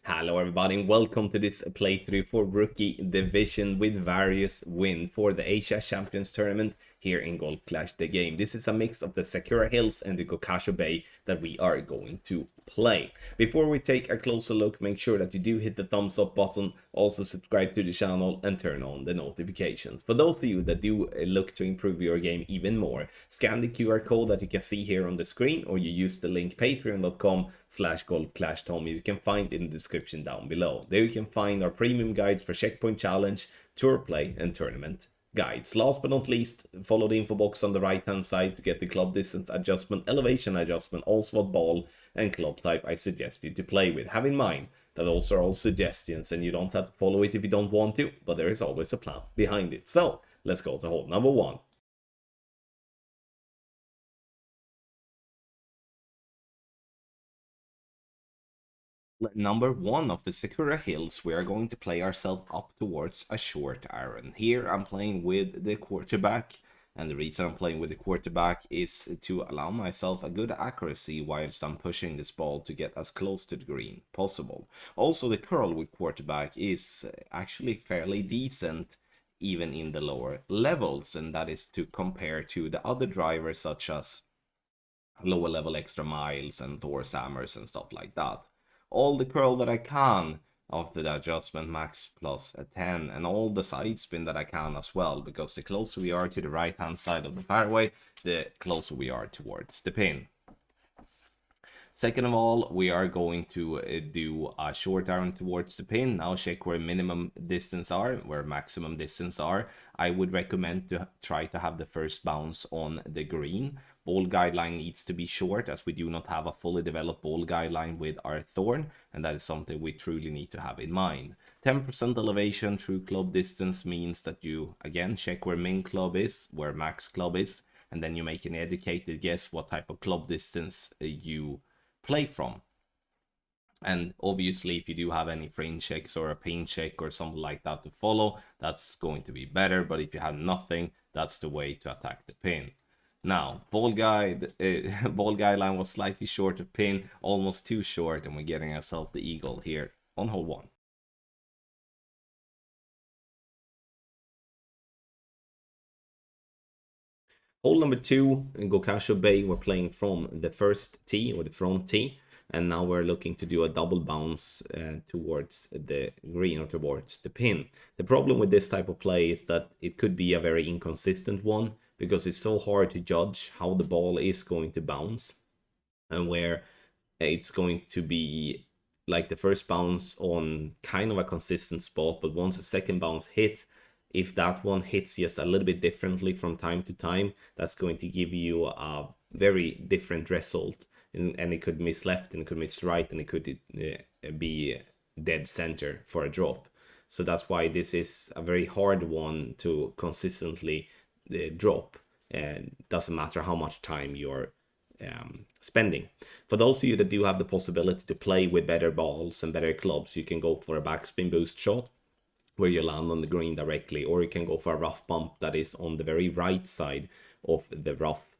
Hello everybody and welcome to this playthrough for Rookie Division with various win for the Asia Champions Tournament here in Golf Clash the game. This is a mix of the Sakura Hills and the Gokasho Bay that we are going to play. Before we take a closer look, make sure that you do hit the thumbs up button, also subscribe to the channel and turn on the notifications. For those of you that do look to improve your game even more, scan the QR code that you can see here on the screen, or you use the link patreon.com/golfclashtom. You can find in the description down below. There you can find our premium guides for Checkpoint Challenge, Tour Play and Tournament guides. Last but not least, follow the info box on the right hand side to get the club distance adjustment, elevation adjustment, also what ball and club type I suggest you to play with. Have in mind that those are all suggestions and you don't have to follow it if you don't want to, but there is always a plan behind it. So let's go to hole number 1. Number 1 of the Sakura Hills, we are going to play ourselves up towards a short iron. Here I'm playing with the quarterback, and the reason I'm playing with the quarterback is to allow myself a good accuracy whilst I'm pushing this ball to get as close to the green possible. Also, the curl with quarterback is actually fairly decent even in the lower levels, and that is to compare to the other drivers such as lower level extra miles and Thor's hammers and stuff like that. All the curl that I can after the adjustment, max plus a 10, and all the side spin that I can as well, because the closer we are to the right hand side of the fairway, the closer we are towards the pin. Second of all, we are going to do a short iron towards the pin. Now check where minimum distance are, where maximum distance are. I would recommend to try to have the first bounce on the green. Ball guideline needs to be short, as we do not have a fully developed ball guideline with our Thorn, and that is something we truly need to have in mind. 10% elevation through club distance means that you, again, check where min club is, where max club is, and then you make an educated guess what type of club distance you play from. And obviously, if you do have any frame checks or a pin check or something like that to follow, that's going to be better. But if you have nothing, that's the way to attack the pin. Now, ball guideline was slightly short of pin, almost too short, and we're getting ourselves the eagle here on hole 1. Hole number 2 in Gokasho Bay, we're playing from the first tee or the front tee, and now we're looking to do a double bounce towards the green or towards the pin. The problem with this type of play is that it could be a very inconsistent one, because it's so hard to judge how the ball is going to bounce and where it's going to be like the first bounce on kind of a consistent spot, but once the second bounce hit, if that one hits just a little bit differently from time to time, that's going to give you a very different result, and it could miss left and it could miss right and it could be dead center for a drop. So that's why this is a very hard one to consistently drop, and doesn't matter how much time you're spending. For those of you that do have the possibility to play with better balls and better clubs, you can go for a backspin boost shot where you land on the green directly, or you can go for a rough bump that is on the very right side of the rough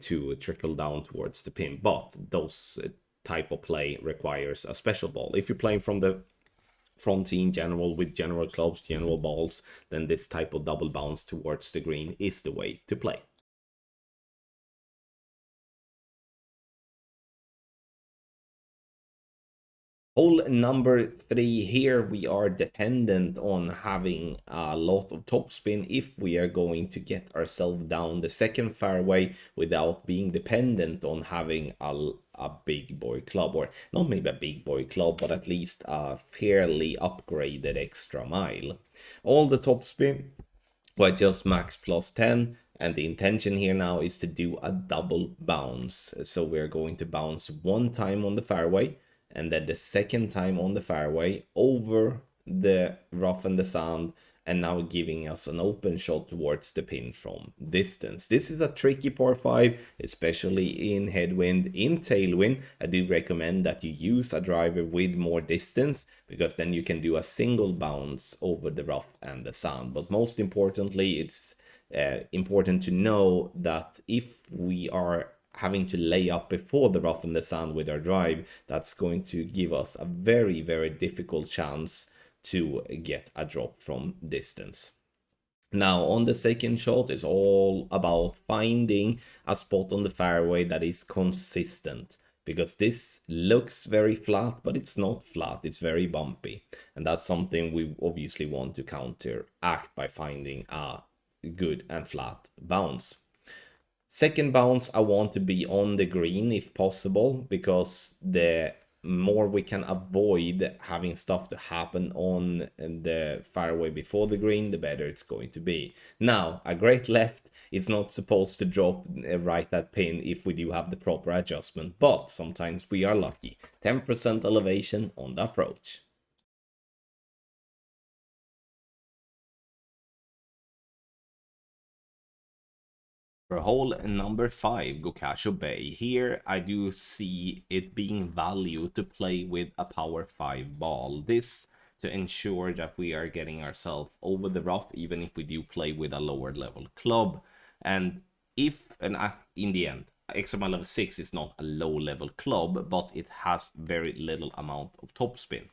to trickle down towards the pin. But those type of play requires a special ball. If you're playing from the front tee in general with general clubs, general balls, then this type of double bounce towards the green is the way to play. Hole number 3, here we are dependent on having a lot of topspin if we are going to get ourselves down the second fairway without being dependent on having a big boy club, or not maybe a big boy club, but at least a fairly upgraded extra mile. All the topspin were just max plus 10, and the intention here now is to do a double bounce. So we're going to bounce one time on the fairway, and then the second time on the fairway over the rough and the sand, and now giving us an open shot towards the pin from distance. This is a tricky par 5, especially in headwind. In tailwind, I do recommend that you use a driver with more distance, because then you can do a single bounce over the rough and the sand. But most importantly, it's important to know that if we are having to lay up before the rough and the sand with our drive, that's going to give us a very, very difficult chance to get a drop from distance. Now, on the second shot, it's all about finding a spot on the fairway that is consistent, because this looks very flat, but it's not flat, it's very bumpy. And that's something we obviously want to counteract by finding a good and flat bounce. Second bounce, I want to be on the green if possible, because the more we can avoid having stuff to happen on the fairway before the green, the better it's going to be. Now, a great left is not supposed to drop right at pin if we do have the proper adjustment, but sometimes we are lucky. 10% elevation on the approach. For hole number 5, Gokasho Bay. Here I do see it being value to play with a power 5 ball. This to ensure that we are getting ourselves over the rough, even if we do play with a lower level club. And in the end, XML level 6 is not a low level club, but it has very little amount of topspin.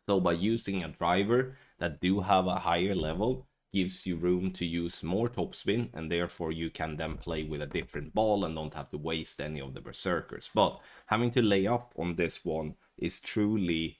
So by using a driver that do have a higher level, gives you room to use more topspin, and therefore you can then play with a different ball and don't have to waste any of the berserkers. But having to lay up on this one is truly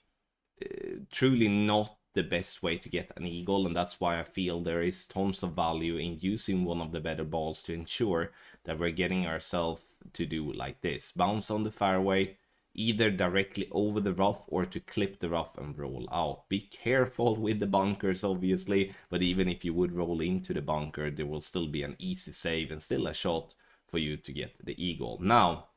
not the best way to get an eagle, and that's why I feel there is tons of value in using one of the better balls to ensure that we're getting ourselves to do like this: bounce on the fairway, either directly over the rough or to clip the rough and roll out. Be careful with the bunkers, obviously, but even if you would roll into the bunker, there will still be an easy save and still a shot for you to get the eagle. Now,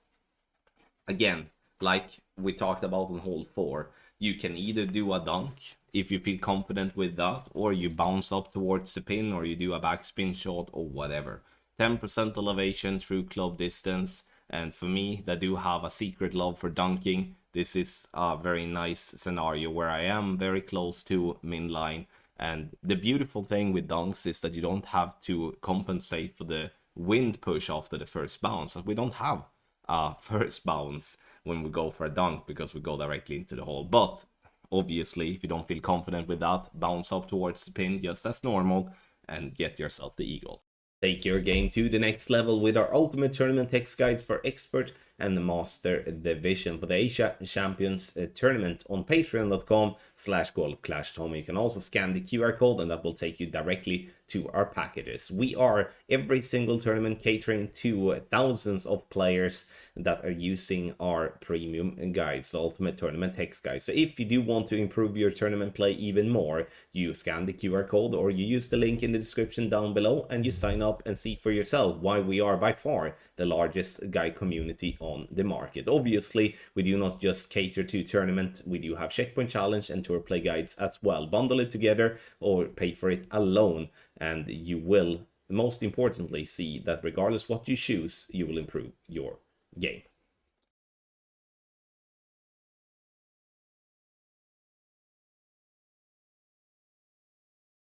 again, like we talked about on hole 4, you can either do a dunk if you feel confident with that, or you bounce up towards the pin, or you do a backspin shot or whatever. 10% elevation through club distance. And for me, that do have a secret love for dunking, this is a very nice scenario where I am very close to min line. And the beautiful thing with dunks is that you don't have to compensate for the wind push after the first bounce, as we don't have a first bounce when we go for a dunk because we go directly into the hole. But obviously, if you don't feel confident with that, bounce up towards the pin just as normal and get yourself the eagle. Take your game to the next level with our ultimate tournament text guides for expert and the master division for the Asia Champions tournament on patreon.com/golfclashtom. You can also scan the QR code and that will take you directly to our packages. We are every single tournament catering to thousands of players that are using our premium guides, the ultimate tournament text guide. So if you do want to improve your tournament play even more, you scan the QR code or you use the link in the description down below and you sign up and see for yourself why we are by far the largest guide community on the market. Obviously, we do not just cater to tournament, we do have checkpoint challenge and tour play guides as well. Bundle it together or pay for it alone, and you will most importantly see that regardless what you choose, you will improve your game.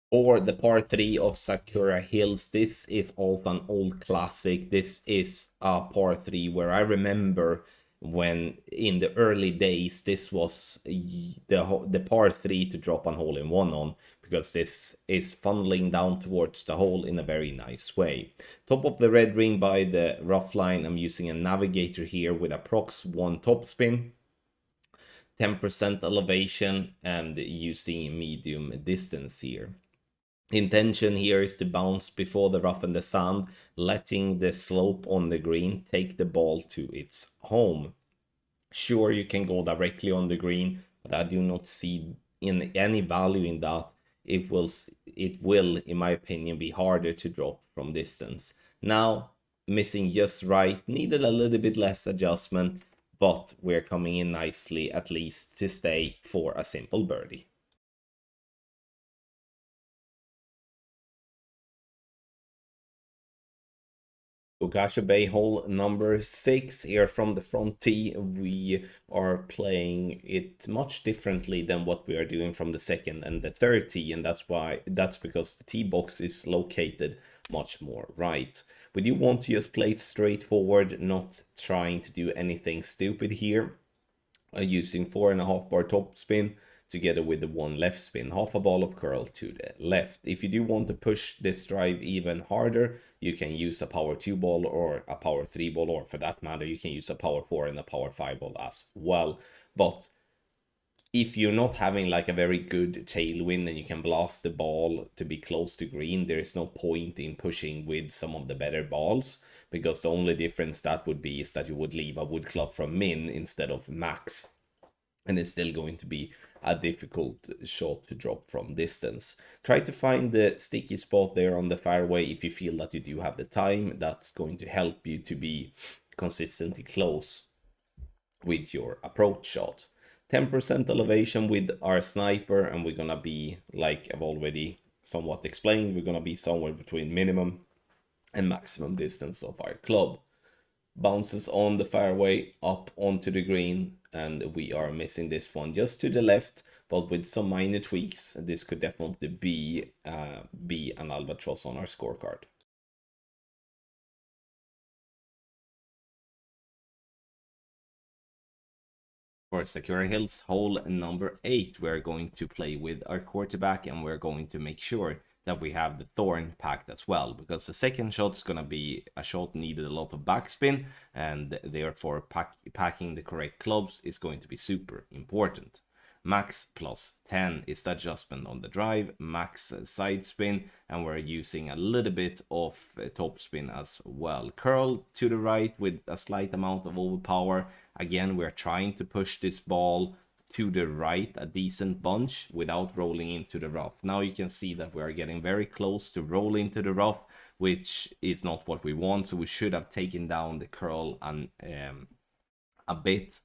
For the par 3 of Sakura Hills, this is also an old classic. This is a par 3 where I remember when in the early days this was the par 3 to drop an hole in one on, because this is funneling down towards the hole in a very nice way. Top of the red ring by the rough line, I'm using a navigator here with approx 1 topspin, 10% elevation, and using medium distance here. Intention here is to bounce before the rough and the sand, letting the slope on the green take the ball to its home. Sure, you can go directly on the green, but I do not see any value in that. It will, in my opinion, be harder to drop from distance. Now, missing just right, needed a little bit less adjustment, but we're coming in nicely, at least to stay for a simple birdie. Gokasho Bay hole number 6 here from the front tee. We are playing it much differently than what we are doing from the second and the third tee, and that's because the tee box is located much more right. We do want to just play it straightforward, not trying to do anything stupid here. Using 4.5 bar top spin together with the 1 left spin, half a ball of curl to the left. If you do want to push this drive even harder, you can use a power 2 ball or a power 3 ball, or for that matter, you can use a power 4 and a power 5 ball as well. But if you're not having like a very good tailwind and you can blast the ball to be close to green, there is no point in pushing with some of the better balls, because the only difference that would be is that you would leave a wood club from min instead of max, and it's still going to be a difficult shot to drop from distance. Try to find the sticky spot there on the fairway if you feel that you do have the time. That's going to help you to be consistently close with your approach shot. 10% elevation with our sniper, and we're gonna be, like I've already somewhat explained, we're gonna be somewhere between minimum and maximum distance of our club. Bounces on the fairway up onto the green, and we are missing this one just to the left, but with some minor tweaks, this could definitely be an albatross on our scorecard. For Sakura Hills hole number 8, we're going to play with our quarterback, and we're going to make sure that we have the thorn packed as well, because the second shot's gonna be a shot needed a lot of backspin, and therefore packing the correct clubs is going to be super important. Max plus 10 is the adjustment on the drive, max side spin, and we're using a little bit of top spin as well. Curl to the right with a slight amount of overpower. Again, we're trying to push this ball to the right a decent bunch without rolling into the rough. Now you can see that we are getting very close to roll into the rough, which is not what we want, so we should have taken down the curl and a bit,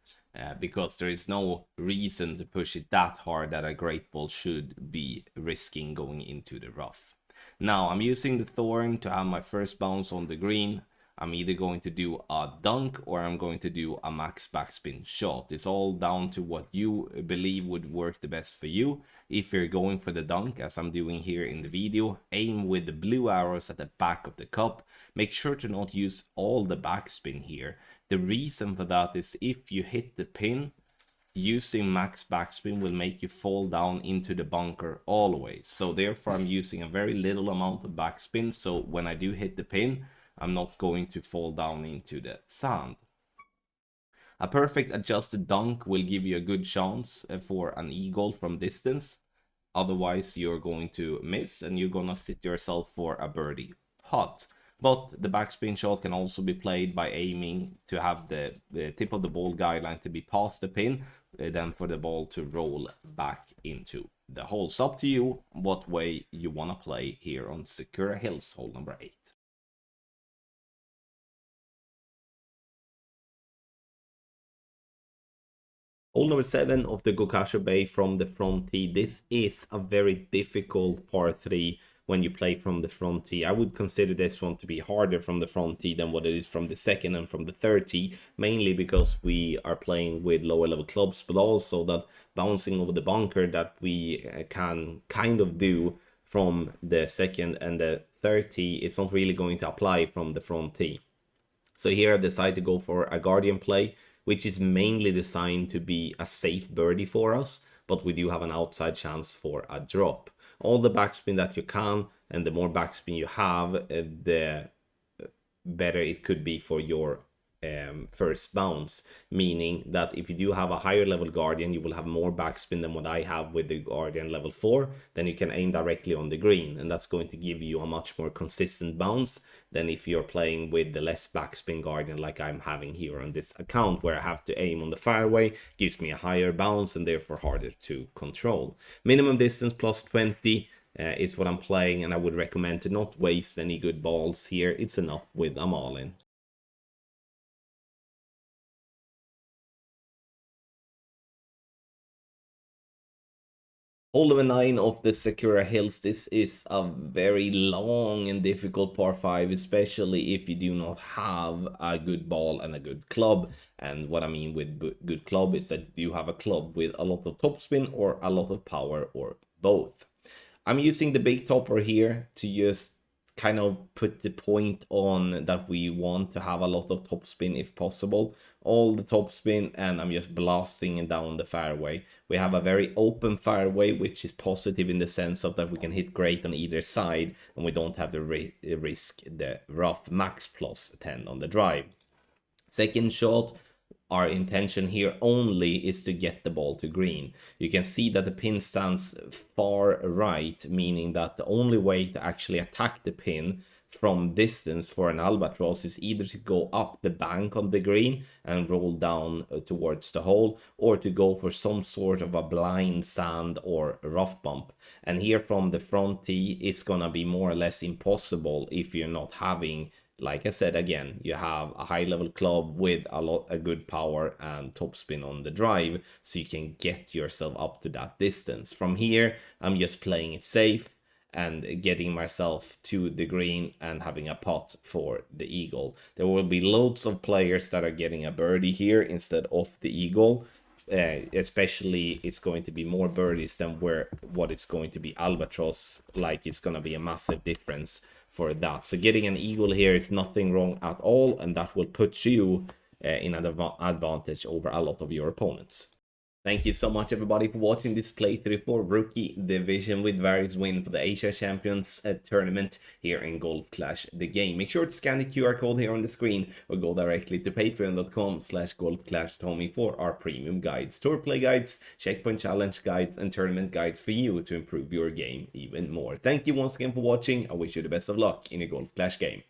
because there is no reason to push it that hard that a great ball should be risking going into the rough. Now I'm using the thorn to have my first bounce on the green. I'm either going to do a dunk or I'm going to do a max backspin shot. It's all down to what you believe would work the best for you. If you're going for the dunk, as I'm doing here in the video, aim with the blue arrows at the back of the cup. Make sure to not use all the backspin here. The reason for that is if you hit the pin, using max backspin will make you fall down into the bunker always. So therefore I'm using a very little amount of backspin, so when I do hit the pin, I'm not going to fall down into the sand. A perfect adjusted dunk will give you a good chance for an eagle from distance. Otherwise, you're going to miss and you're gonna sit yourself for a birdie putt. But the backspin shot can also be played by aiming to have the tip of the ball guideline to be past the pin, then for the ball to roll back into the hole. It's up to you what way you want to play here on Sakura Hills, hole number 8. Hole number 7 of the Gokasho Bay from the front tee. This is a very difficult par 3 when you play from the front tee. I would consider this one to be harder from the front tee than what it is from the second and from the third tee, mainly because we are playing with lower level clubs, but also that bouncing over the bunker that we can kind of do from the second and the third tee is not really going to apply from the front tee. So here I decided to go for a guardian play, which is mainly designed to be a safe birdie for us, but we do have an outside chance for a drop. All the backspin that you can, and the more backspin you have, the better it could be for your first bounce, meaning that if you do have a higher level guardian, you will have more backspin than what I have with the guardian level 4. Then you can aim directly on the green, and that's going to give you a much more consistent bounce than if you're playing with the less backspin guardian like I'm having here on this account, where I have to aim on the fairway. Gives me a higher bounce and therefore harder to control. Minimum distance plus 20 is what I'm playing, and I would recommend to not waste any good balls here. It's enough with a Marlin. Hole number 9 of the Sakura Hills. This is a very long and difficult par 5, especially if you do not have a good ball and a good club. And what I mean with good club is that you have a club with a lot of topspin or a lot of power or both. I'm using the big topper here to just kind of put the point on that we want to have a lot of topspin if possible. All the topspin, and I'm just blasting down the fairway. We have a very open fairway, which is positive in the sense of that we can hit great on either side, and we don't have to risk the rough max plus 10 on the drive. Second shot, our intention here only is to get the ball to green. You can see that the pin stands far right, meaning that the only way to actually attack the pin from distance for an albatross is either to go up the bank on the green and roll down towards the hole, or to go for some sort of a blind sand or rough bump. And here from the front tee, it's gonna be more or less impossible if you're not having, like I said again, you have a high level club with a good power and topspin on the drive, so you can get yourself up to that distance. From here, I'm just playing it safe and getting myself to the green and having a putt for the eagle. There will be loads of players that are getting a birdie here instead of the eagle. Especially it's going to be more birdies than what it's going to be albatross. Like, it's going to be a massive difference for that. So getting an eagle here is nothing wrong at all, and that will put you in an advantage over a lot of your opponents. Thank you so much, everybody, for watching this playthrough for Rookie Division with various win for the Asia Champions tournament here in Golf Clash the game. Make sure to scan the QR code here on the screen, or go directly to patreon.com/golfclashtommy for our premium guides, tour play guides, checkpoint challenge guides, and tournament guides for you to improve your game even more. Thank you once again for watching. I wish you the best of luck in a Golf Clash game.